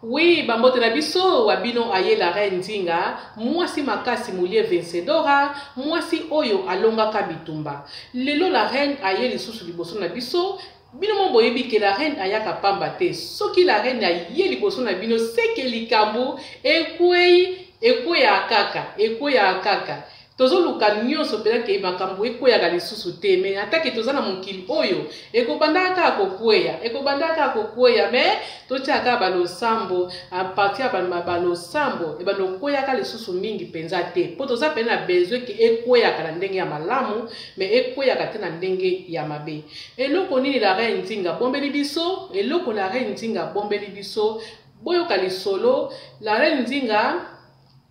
Oui, bambote na biso wabino aye la reine Nzinga, mwasi makasi mulie vencedora, mwasi oyo alongaka bitumba. Lelo la reine aye lisusu liboso na biso, bino mo boyebi ke la reine ayaka pamba te. Soki la reine aye liboso na bino seke likambu ekweya kaka. Tozo luka nyonso pela ke makambo ekweya lisusu te, me atake tozana mokili oyo ekobandaka kokweya me totiaka balosambo a partir balosambo e banokweyaka lisusu mingi penza te po toza pena besoin ke ekweyaka na ndenge ya malamu me ekweyaka te na ndenge ya mabe. Eloko nini la reine Nzinga bombeli biso? Eloko la reine Nzinga bombeli biso boyoka lisolo la reine Nzinga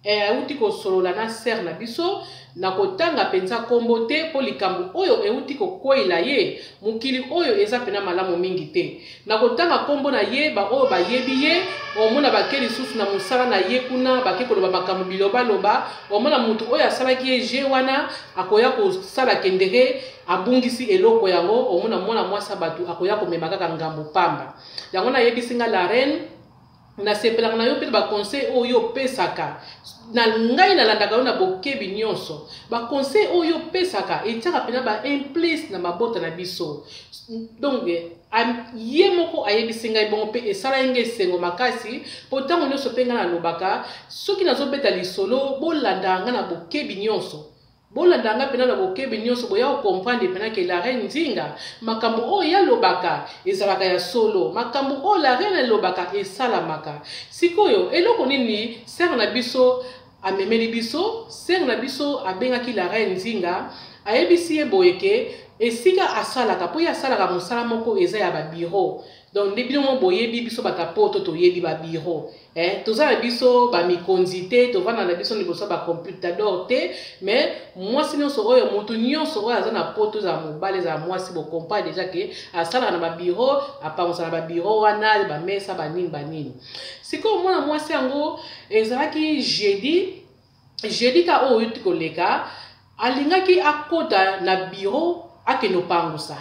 euti kosolola na ser na biso na kotanga penza kombo te po likambo oyo euti kokwela ye mokili oyo eza pena malamu mingi te na kotanga kombo na ye ba oyo bayebi ye omona bakeli susu na musala na ye kuna bake koloba makambo biloba omona mutu oyo asalaki ye je wana akoya kosala kendere abungisi eloko yango omona mwana mwasa batu akoya komema kaka ngambo pamba yango na yebisinga la reine na sepelaka na yo pe ba conseil oyo pesaka na ngai na landaka yo na bokebi nyonso ba conseil oyo pesaka etiaka pena ba implice na mabota na biso donc ye moko ayebisi ngai bongo pe esala nge sengo makasi po ntango nyonso pe ngai nalobaka soki nazobeta lisolo bolanda nga na bokebi nyonso bolandanga pena na bokebi nyonso boya comprendre pena ke la reine Nzinga makambo o ya lobaka ezalaka ya solo makambo o la reine lobaka esalamaka sikoyo eloko nini ser na biso amemeli biso ser na biso abengaki la reine Nzinga ayebisi ye boyeke esika asalaka po ya asalaka mosala moko eza ya ba bureau donc nde bino mo boyebi biso batapoto toyebi ba bureau toza na biso ba mikonzi te tovanda na biso liboso ba computador te mais mwasi nyonso oyo mutu nyonso oyo aza na poto za mobale za mwasi bo comprendre déjà ke asala na ba bureau apangosa na ba bureau wana ba mesa banini siko mwana mwasi yango ezalaki jeudi ka oyo tikoleka alingaki akota na bureau akeno pangusa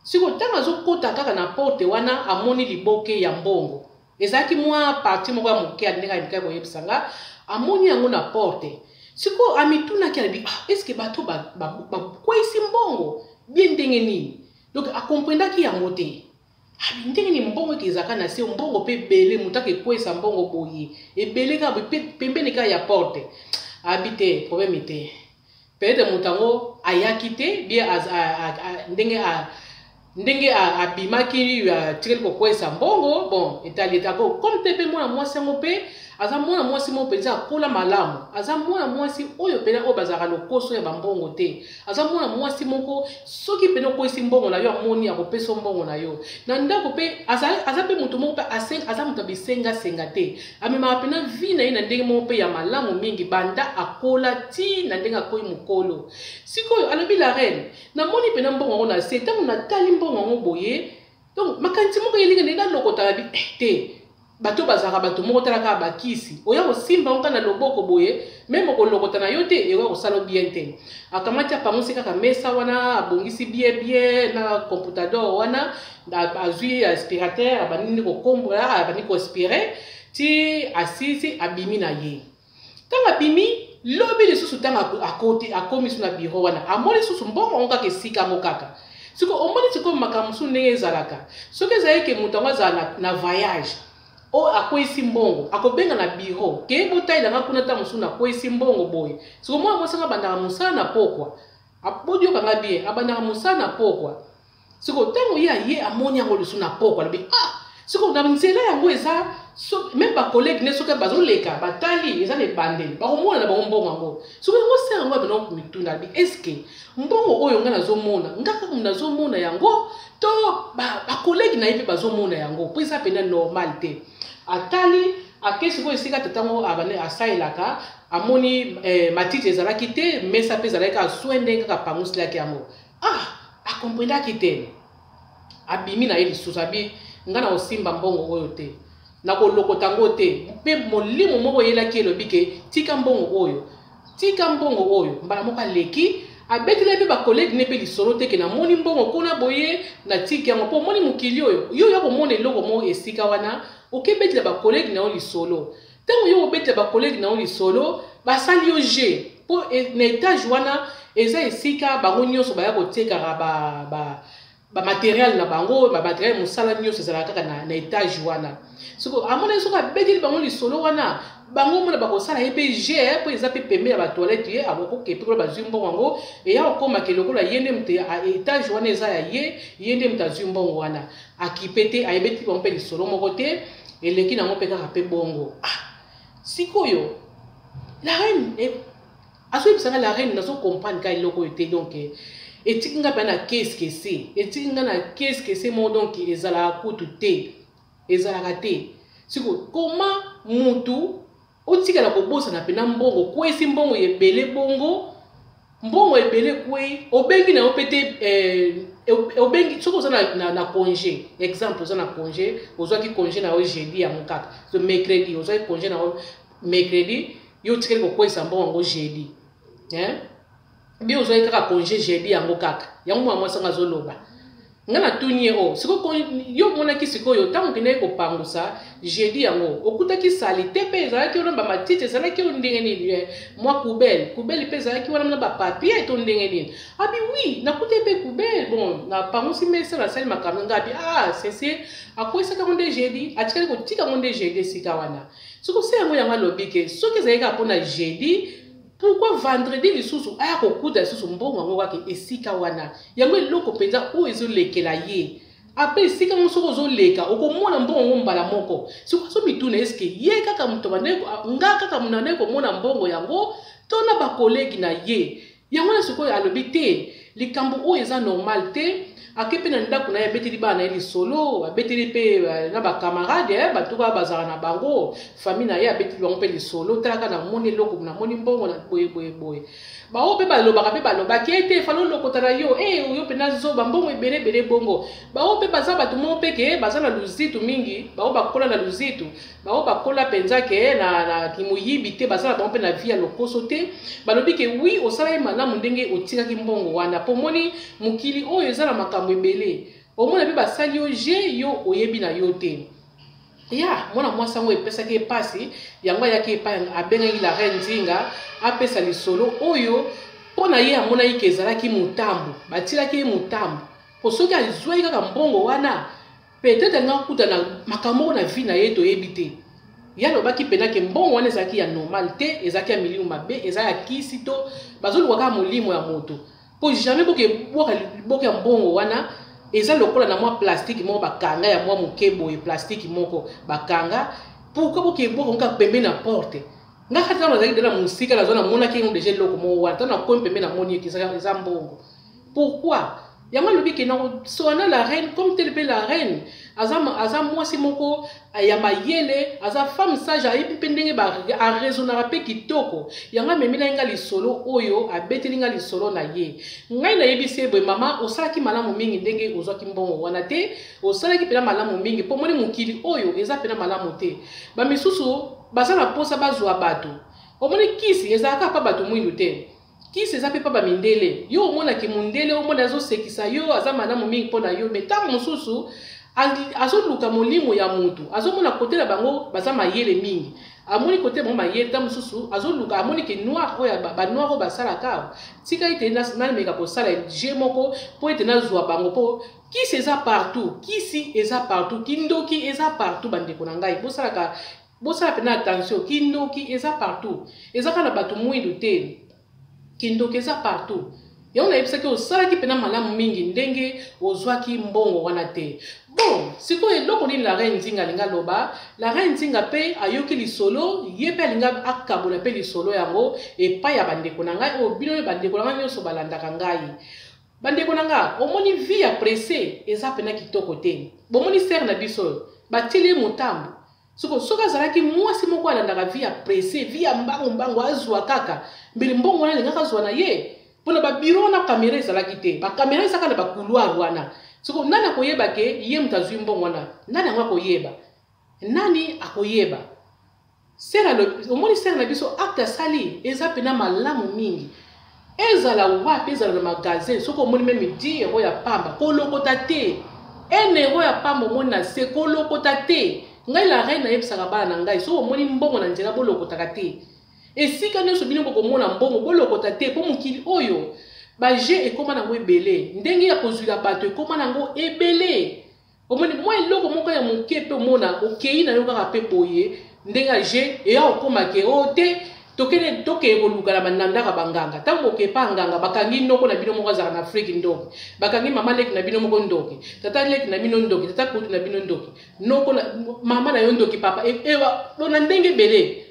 siko tanga zokota kaka na porte wana amoni liboke ya mbongo ezaki mwa parti moko ya moke ndenge ayebika boyebisanga amoni yango na porte siko amituna ki alobi est-ce que bato bakwesi mbongo bien ndenge nini donc akomprendaki yango te ndenge ni mbongo ekezaka na se mbongo pe bele mutaka ekwesa mbongo boye ebele ka pembeni ka ya porte abite problème te peut-être mutango ayaki te bien ndenge abimaki tirel kokwesa mbongo bon etalietako comme te pe mwana mwasi yango pe aza mwana mwasi mo penza akola malamu aza mwana mwasi oyo pena oyo bazaka lokoso ya bambongo te aza mwana mwasi moko soki pena okwesi mbongo na yo amoni akopesa mbongo na yo na ndako pe aza pe mutu moko pe aza mutu abisenga te amemaka pena vi na ye na ndenge moko pe ya malamu mingi banda akola ti na ndenge akoyi mokolo sikoyo alobi la reine namoni pena mbongo yango na se ntango natali mbongo yango boye donc makanisi moko yelinga ndenge nalokota bi te bato bazaka bato moko talaka bakisi oya kosimba onka na loboko boye meme kolokota na yo te ewa kosala bien te akamati apangosi kaka mesa wana abongisi bien na computador wana azwi aspirateur abanini kokombola abanini koaspire ti asisi abimi na ye tanga abimi lobi lisusu tanga akomi su na bureau wana amoni susu mbongo ongo kaka esika ngo kaka siko omoni siko makambo su ndenge ezalaka soki ezalaki moto yango azala na voyage o akwesi mbongo akobenga na bureau ke botailanga kuna ta musu na kwesi mbongo boye siko mwa mwasanga bandaka musala na pokwa abodi okanga bien abandaka musala na pokwa siko tango ye amoni yango lusu na pokwa lobi siko na nzela yango eza so même ba collègue ne soka bazoleka batali eza ne bandeli bakomona na mbongo yango siko yango se yango abena kumituna bi est-ce que mbongo oyo nga nazomona ngaka nazomona yango to ba collègue na yepe bazomona yango po eza pena normal te atali akesi ko esika tatango abane asailaka amoni matiti ezalaki te mesa pe ezalaki aswende kaka pangusilaki yango akomprendaki te abimi na ye lisusu abi nga na osimba mbongo oyo te na kolokota ngo te mpe molimo moko yelaki elobi ke tika mbongo oyo mbala moko aleki abetela pe ba collègue ne pe lisolo te ke na moni mbongo kuna boye na tiki yango po moni mokili oyo yo ya komona eloko moko esika wana okebetela ba collègue na oli solo tango yo obetela ba collègue na oli solo basali yo je po na étage wana eza esika bango nyonso baya kotekaka ba matériel na bango ba matériel mosala nyonso ezalaka kaka na étage wana soko amona soko abeteli bango lisolo wana bango mona bakosala ye mpe je po eza mpe pembe ya batoilette ye akokokepe kola bazwi mbongo yango eya kokomaka lokola ye nde moto étage wana eza ya ye nde moto azwi mbongo wana akipe te ayebeti bango mpe lisolo moko te eleki nango mpe kaka mpe bongo sikoyo la reine azoyebisanga la reine nazokomprendre ka eloko oyo te donc etiki nga mpe na keskese etiki nga na keskese moko donc ezalaka kutu te ezalaka te siko koma mutu otikala kobosana mpe na mbongo kwesi mbongo ebele bongo mbongo ebele kwei obengi na yo mpe te obengi soki oza na congé exemple oza na congé ozwaki congé na yo jeudi yango kaka so mercredi ozwaki congé na yo mercredi yo otikali kokwesa mbongo yango jeudi bi ozwaki kaka congé jeudi yango kaka yango mwana mwasanga azoloba nga na tuni ye siko yo monaki sikoyo ntango okendaki kopangusa jeudi yango okutaki sali te mpe ezalaki wana bamatite ezalaki yo ndenge nini mwa kubele mpe ezalaki wana na bapapier to ndenge nini abi wi nakuti mpe kubele bon napangusi mesa nasali makambo nga abi sese akwesaka ngo nde jeudi atikali kotika ngo nde jeudi esika wana siko se yango alobi ke soki ezalaki kaka mpona jeudi pourquoi vendredi lisusu aya kokuta lisusu mbongo yango kaka esika wana yango eloko mpenza oyo ezolekela ye apres esika ngo soki ozoleka okomona mbongo yango mbala moko soki azomituna eske ye kaka moto nga kaka moto andeki komona mbongo yango to na bakolegi na ye yango na sikoyo alobi te likambo oyo eza normal te ake mpe na ndako na ye abeteli bana na ye lisolo abeteli mpe na bakamarade bato kaka bazala na bango famille na ye abeteli bango mpe lisolo talaka namoni eloko namoni mbongo na boyeboye bao mpe balobaka mpe balobaki ete fala olokota na yo oyo mpe nazoba mbongo ebele bongo bao mpe baza bato moko mpe ke baza na luzitu mingi bao bakola na luzitu bao bakola mpenza ke na kimoyibi te baza na bango mpe na vi ya lokoso te balobi ke wi osala ye malamu ndenge otikaki mbongo wana po moni mokili oyo eza na makambo ebele omona mpe basali yo je yo oyebi na yo te mwana mwasi yango epesaki epasi yango ayaki epai abengaki la reine Nzinga apesa lisolo oyo mpo na ye amonaki ke ezalaki motambo batilaki ye motambo po soki azwaki kaka mbongo wana peut-être nga kuta na makambo moko na vi na ye toyebi te ye alobaki mpena ke mbongo wana ezalaki ya normal te ezalaki ya milimo mabe eza ya kisi to bazoluka kaka molimo ya moto po jamais boke ya mbongo wana eza lokola na mwa plastique moko bakanga ya mwa mokeboye plastique moko bakanga pourquoi bokeboka nka pembe na porte nga kati na nazalaki dela musika na zona monaki ngo déjà loko moko wana tana ko pembe na moni eza mbongo pourquoi yango lobi ke na soana la reine comme tel pe la reine aza mwasi moko ya mayele aza femme sage ayebi mpe ndenge arezonaka mpe kitoko yango amemeli nga lisolo oyo abeteli nga lisolo na ye ngai nayebisi ye boye mama osalaki malamu mingi ndenge ozwaki mbongo wana te osalaki mpena malamu mingi mpo moni mokili oyo eza mpena malamu te bamisusu baza na mposa bazwa bato omoni kisi ezalaka mpa bato mwindu te kisi eza mpe mpa bamindele yo omonaki mondele omona azosekisa yo aza malamu mingi mpo na yo me ntango mosusu azoluka molimo ya mutu azomona kote na bango baza mayele mingi amoni kote bango mayele ntango mosusu azoluka amoni ke noir oyo banoir oyo basalaka tika ete nameka kosala je moko mpo ete nazwa bango mpo kisi eza partout kindoki eza partout bandeko na ngai bosala pena attention kindoki eza partout eza kaka na bato mwindu te kindoki eza partout yango nayebisaki osalaki mpena malamu mingi ndenge ozwaki mbongo wana te bon sikoyo eloko nini la reine Nzinga alinga loba la reine Nzinga mpe ayoki lisolo ye mpe alinga akabola mpe lisolo yango epai ya bandeko na ngai oyo bino bandeko na ngai nyonso balandaka ngai bandeko na ngai omoni vi ya presse eza mpena kitoko te bomoni sere na biso batili ye motambo soki azalaki mwasi moko alandaka vi ya presse vi ya mbango azwa kaka mbeli mbongo wana alingaka azwa na ye mpona babiro wana kamera ezalaki te bakamera ezaka na bakuluar wana soko nani akoyeba ke ye moto azwi mbongo wana nani yango akoyeba nani akoyeba omoni sere na biso acte asali eza mpena malamu mingi ezala wapi ezala na magazin soki omoni meme 10 euro ya pamba kolokota te 1 euro ya pamba omoni na se kolokota te ngai la reine ayebisaka bana na ngai so omoni mbongo na nzela bolokotaka te esika nyonso bino bokomona mbongo bolokota te mpo mokili oyo baje ekoma nango ebele ndenge ya kozwila bato ekoma nango ebele omoni mwa eloko moko ya moke mpe omona okei na yo kaka mpe boye ndenge ya je eya okomake o te tokeye kolukala banandaka banganga ntango okepa nganga bakangi ndoko na bino moko azala na afrike ndoki bakangi mama leki na bino moko ndoki tata leki na bino ndoki tata kutu na bino ndoki noko na mama na yo ndoki papa ewa na ndenge ebele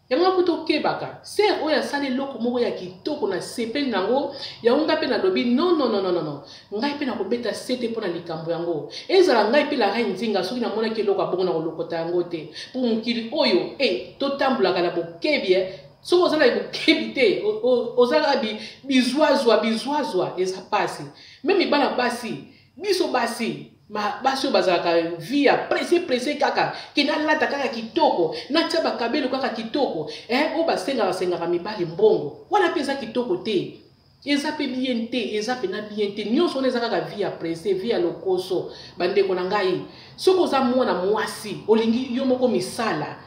yango kutu okebaka ser oyo asali eloko moko ya kitoko na sepeli nango yango ngai mpe nalobi non ngai mpe nakobeta sete mpo na likambo yango ezala ngai mpe la reine nzinga soki namonaki eloko abongo na kolokota yango te mpo mokili oyo totambolaka na bokebi soki ozala bokebi te ozala bizwazwa eza pasi me mibala basi biso basi basi oyo bazalaka vie ya presse kaka ke nalata kaka kitoko natia bakabelo kaka kitoko oyo basengaka mibali mbongo wana mpe eza kitoko te eza mpe bien te eza pena bien te nyonso wana eza kaka vie ya presse vie ya lokoso bandeko na ngai soki oza mwana mwasi olingi yo moko misala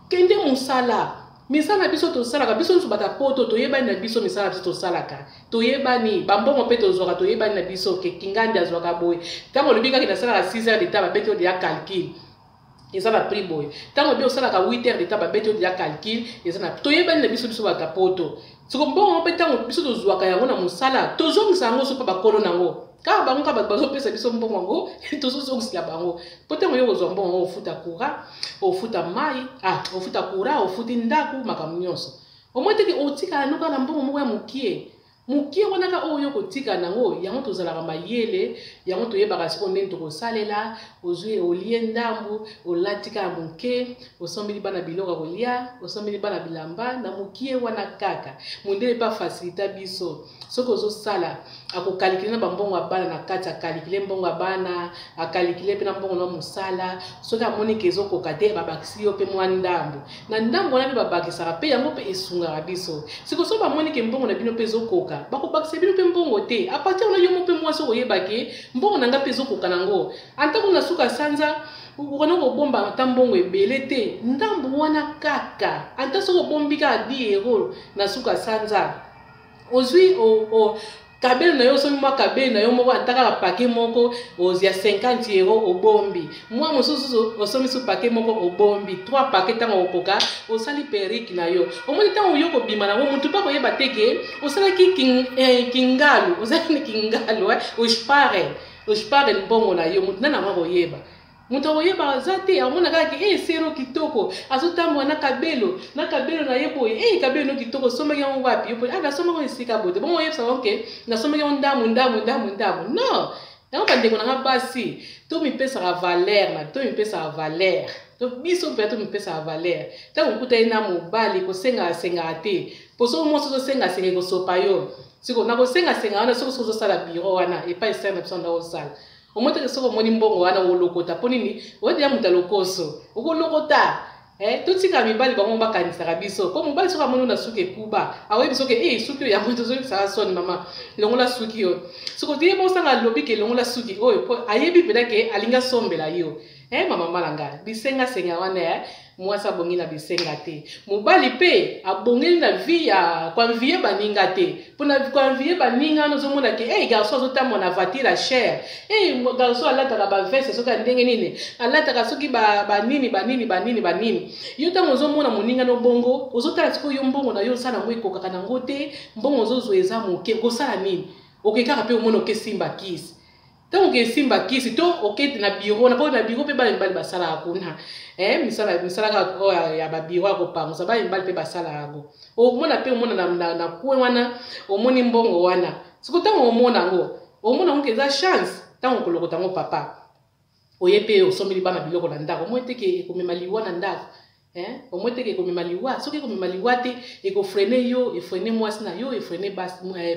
kende mosala misala na biso tosalaka biso nyonso bata poto toyebani na biso misala na biso tosalaka toyebani bambongo mpe tozwaka toyebani na biso ke kingandi azwaka boye ntango olobi kaka nasalaka 6 heures d'etat babeti oyo ya calcul eza na prix boye ntango obi osalaka 8 heures d'etat babeti oyo ya calcul eza na toyebani na biso bata poto siko mbongo mpe ntango biso tozwaka yango na mosala tozongisa yango so mpa bakolo nango kaka bango kaka bato bazopesa biso mbongo yango tozozongisila bango mpo ntango yo kozwa mbongo yango ofuta courant ofuta mai ofuta courant ofuti ndako makambo nyonso omoi teke otikala noka na mbongo moko ya mokie wana ka oyo kotika nango yango tozalaka mayele yango toyebaka siko ndenge tokosalela ozwi olie ndambu olatika ya moke osombeli bana biloko kolia osombeli bana bilamba na mokie wana kaka mondele pa facilita biso soki ozosala akokalikile na bambongo ya bana na kati akalikile mbongo ya bana akalikile mpe na mbongo na mosala soki amoni ke ezokoka te babakisi yo mpe mwa ndambu na ndambu wana mpe babakisaka mpe yango mpe esungaka biso siko so bamoni ke mbongo na bino mpe ezokoka bakobakisa bino mpe mbongo te apartir wana yo mpe mwasi okoyebake mbongo na nga mpe ezokoka nango antako na suka sanza ukona kobomba ata mbongo ebele te ndambu wana kaka anta soki obombi kaka 10 euro na suka sanza ozwi kabelo na yo soki mwa kabelo na yo moko ataka pake moko ozia 50 euro obombi mwa mosusu osomi su pake moko obombi 3 pake ntango okoka osali perike na yo omoni ntango yo kobima nango mutu mpa koyeba teke osalaki kingalu ozali kingalu ospare mbongo na yo mutu nana mwa koyeba mutu akoyeba aza te amona kaka sero kitoko azotambola na kabelo na ye boye kabelo no kitoko somaki yango wapi yo boye nasomaki esika boye te bongo oyebisaka oke nasomaki yango ndamu non yango bandeko na nga basi tomipesaka valeur biso mpe tomipesaka valeur ntango okuta ye na mobali kosengasengaka te po soki mosi ozosengasenga ekosopa yo siko nakosengasenga wana soki ozosala biro wana epai esala na biso nda osala omoteke soko omoni mbongo wana olokota mpo nini oyedeya mutu alokoso okolokota totika mibali bango bakanisaka biso mpo mobali soki amoni na suki ekuba aoyebi soki suki oyo yango tozobisaka soni mama longola suki oyo soko toyeba osanga lobi ke longola suki oyo mpo ayebi mpendake alingi asombela yo mama malanga bisengasenga wana mwasi abongi na bisenga te mobali mpe abongeli na vie ya koanvie baninga te mpona koanvie baninga wana ozomona ke garso azotambola na voiture ya chere garso alataka bavese soki ndenge nini alataka soki banini yo ntango ozomona moninga no bongo ozotala sikoyo yo mbongo na yo osala yango ekokaka nango te mbongo ozozwa eza moke okosala nini okekaka mpe omona okesimba kisi ntango okesimba kisi to okete na biro na mpo na biro mpe bana mibali basalaka kuna misalaka ya babiro ya kopangusa bana mibali mpe basalaka yango omona mpe omona na kue wana omoni mbongo wana siko ntango omona yango omona ngo eza chance ntango okolokota yango papa oye mpe osombeli bana biloko na ndako omoi teke ekomema liwa na ndako omoi teke ekomema liwa soki ekomema liwa te ekofrene yo efrene mwasi na yo efrene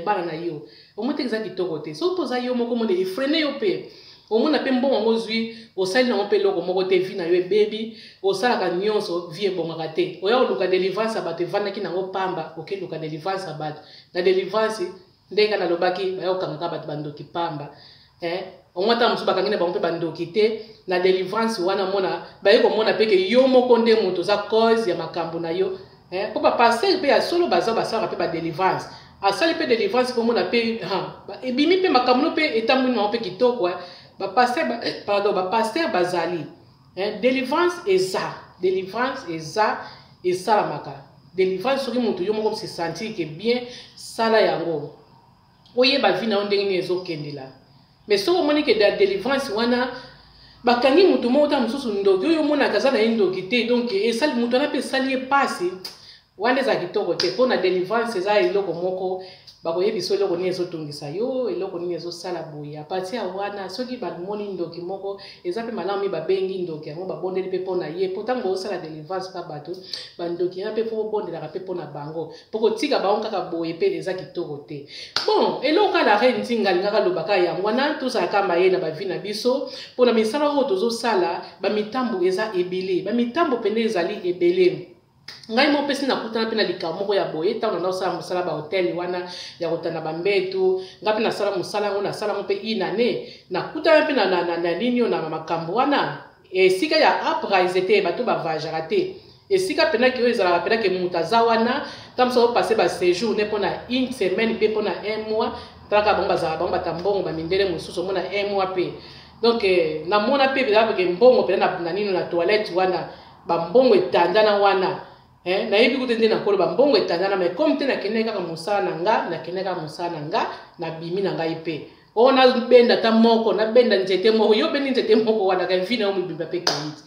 bana na yo omoi teke eza kitoko te soki mpo oza yo moko mone efrene yo mpe omona mpe mbongo yango ozwi osali nango mpe eloko moko te vi na yo ebebi osalaka nyonso vi ebongaka te oya koluka délivrance ya bato evandaki nango pamba okeluka délivrance ya bato na délivrance ndenge nalobaki baya kokangaka bato bandoki pamba au moins ta musu bakangina bango pe bandoki te na délivrance wana mona baye ko mona pe ke yo moko nde moto za cause ya makambo na yo po ba passer pe ya solo baza basara pe ba délivrance asali pe délivrance ko mona pe ebimi pe makambo pe etamuni na pe kitoko ba passer pardon ba passer bazali délivrance eza esalamaka délivrance soki moto yo moko se sentir que bien sala yango oyeba vi na yo ndenge nini ezokendela mais soki omoni ke da délivrance wana bakangi moto moko ta mosusu ndoki oyo omonaka aza na ye ndoki te donc esali moto wana mpe esali ye pasi wana eza kitoko te mpo na délivrance eza eloko moko bakoyebisa eloko nini ezotungisa yo eloko nini ezosala boye apati ya wana soki bamoni ndoki moko eza mpe malamu mi babengi ndoki yango babondeli mpe mpo na ye mpo ntango bosala délivrance mpa bato bandoki yana mpe mpo bobondelaka mpe mpo na bango mpo kotika bango kaka boye mpe eza kitoko te bon eloko kala re ntinga alingaka lobaka yango wana tozalaka maye na bavi na biso mpo na misala oyo tozosala bamitambo eza ebele bamitambo pene ezali ebele ngai mo pesi nakutana pe na likambo moko ya boye ntango na osala mosala ba hotel wana ya kotana bambetu ngai pe nasala mosala yango nasala ngo mpe inane nakutana pe na nini na makambo wana esika ya uprise te bato bavajaka te esika penaki oyo ezalaka penaki moto aza wana ntango moso opase baséjour ne mpona une semaine mpe mpona un mois talaka bango bazalaka bango bata mbongo bamindele mosusu omona un mois mpe donc namona mpe ezalaka mbongo pena na nino na toilette wana bambongo etandana wana nayebi kuti nde nakoloba mbongo etandana mais comme te nakende kaka mosala na nga nakende kaka mosala na nga nabimi na ngai mpe oyo nabenda ta moko nabenda nzete moko yo bendi nzete moko wana ka vi na yo mobimba mpe kaiti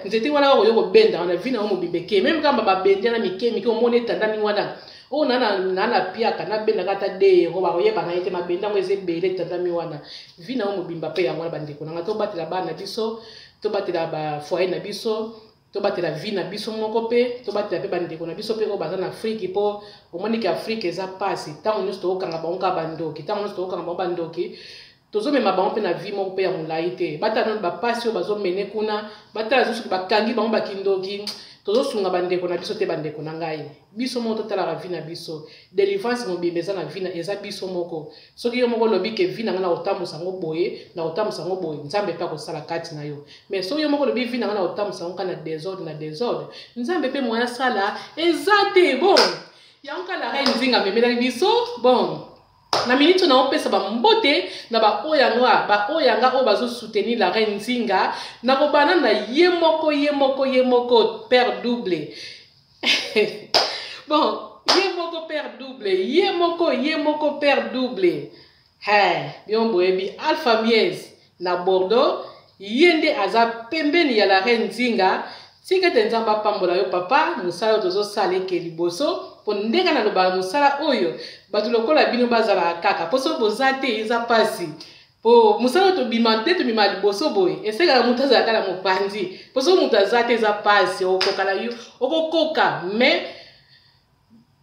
nzete wana kaka oyo kobenda wana vi na yo mobimba ke meme kamba babendi na mike mike omoni etandani wana oyo na piaka nabendaka ata deyero bakoyebana ye te mabenda yango eza ebele etandami wana vi na yo mobimba mpe yango wana bandeko nanga tobatela bana na biso tobatela bafoyer na biso tobatela vie na biso moko mpe tobatela mpe bandeko na biso mpe oyo baza na afrike mpo omoniki afrike eza pasi ntango nyonso tokokanga bango kaka bandoki ntango nyonso tokokanga bango bandoki tozomema bango mpe na vie moko mpe ya molai te batala nano bapasi oyo bazomene kuna batala soki bakangi bango bakindoki tozosunga bandeko na biso te bandeko na ngai biso moko totalaka vie na biso délivrance mobimba eza na vie eza biso moko soki yo moko olobi ke vie na ngai na kotambusa yango boye na kotambusa yango boye nzambe mpe akosala kati na yo mais soki yo moko olobi vie na ngai na kotambusa yango kaka na désordre nzambe mpe moya sala eza te bon yango kala re nzinga memelaki biso bon na minute na opesa bambote na baoyanga oyo bazosoutenir la reine nzinga na kobana na ye moko père double bon ye moko père double bien boyebi Alpha Mies na Bordeaux yende aza pembeni ya la reine nzinga tika te nzamba pambola yo papa musala tozosala eke liboso po ndenge na loba musala oyo bato lokola bino bazala kaka poso boza te eza pasi po musala tobima te tobima liboso boye esekaka moto azalaka na mopanzi poso moto aza te eza pasi okokala yo okokoka mais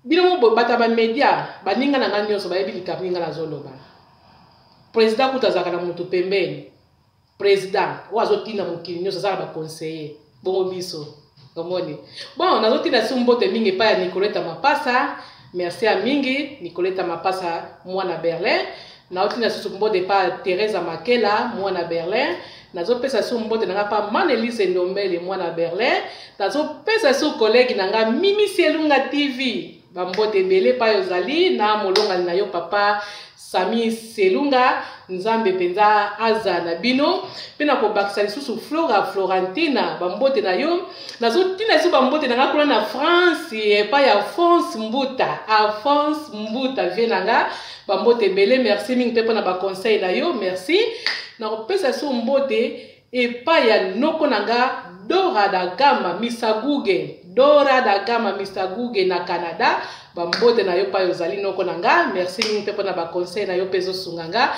bino mo bata bamedia baninga na nga nyonso bayebi likambo ninga nazoloba président kuta azalaka na moto pembeni président oyo azotinda mokili nyonso azalaka baconseiller bongo biso omoni bon nazotinda si mbote mingi epai ya Nicoleta Mapasa merci ya mingi Nicoleta Mapasa mwana Berlin naotinda susu mbote epai ya Teresa Makela mwana Berlin nazopesa su mbote nanga pa Manelise Ndombele mwana Berlin nazopesa su collègue nanga Mimi Selunga TV bambote ebele pa ozali na molongali na yo papa Sami Selunga nzambe penza aza na bino pe na kobakisa lisusu Florentina bambote na yo nazotina su bambote nanga kuna na France epa ya Alphonse Mbuta vie nanga bambote ebele merci mingi mpe mpona baconseil na yo merci na kopesa su mbote epa ya noko nanga Dora da Gama Mr. Google na Canada bambote na yo pa yozali noko nanga merci mingi mpe mpona baconseil na yo mpe ezosunga nga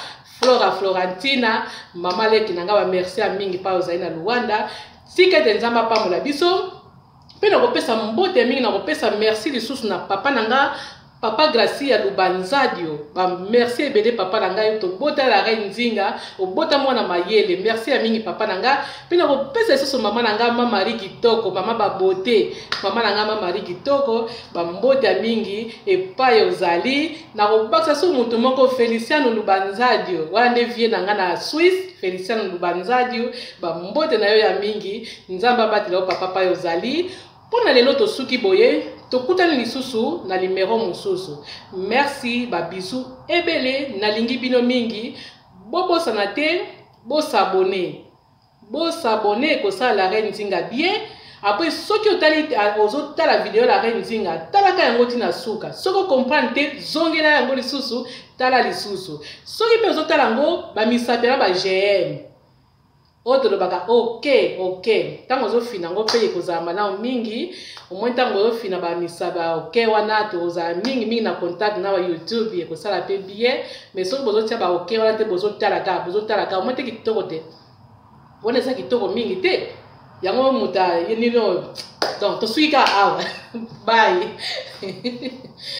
Florentina mama leki nanga ba merci ya mingi pa yozali na Luanda tika ete nzamba pambola biso mpe na kopesa mbote mingi na kopesa merci lisusu na papa nanga Papa Gracia Lubanzadio, merci ebele papa nanga to bota la reine Nzinga, o bota mwana mayele, merci a mingi papa nanga, pina ko pesa so mama nanga mama Marie Kitoko, mama ba beauté, mama nanga mama Marie Kitoko, ba mbota mingi e pa yozali, na ko baksa so mutu moko Feliciano Lubanzadio, wana vie nanga na Swiss, Feliciano Lubanzadio, ba mbote na yo ya mingi, nzamba batela papa pa yozali. Pona lelo to suki boye, to kutani lisusu na limero mususu. Merci, ba bisou ebele na lingi bino mingi. Bobo sanate, bo s'abonner. Bo s'abonner ko sa la reine Nzinga bien. Après soki otali ozo tala vidéo la reine Nzinga, tala ka yango tina suka. Soko comprendre te zongela yango lisusu, tala lisusu. Soki pe ozo tala yango ba misapela ba GM. Autre baka ok tango zo fina ngo peye kozama na mingi au moins tango zo fina ba misaba ok wana to za mingi na contact na YouTube ye ko sala pe bien mais so bozo tia ba ok wana te bozo tala ka au moins te kitoko te wona sa kitoko mingi te yango muta yenino donc to suika awa bye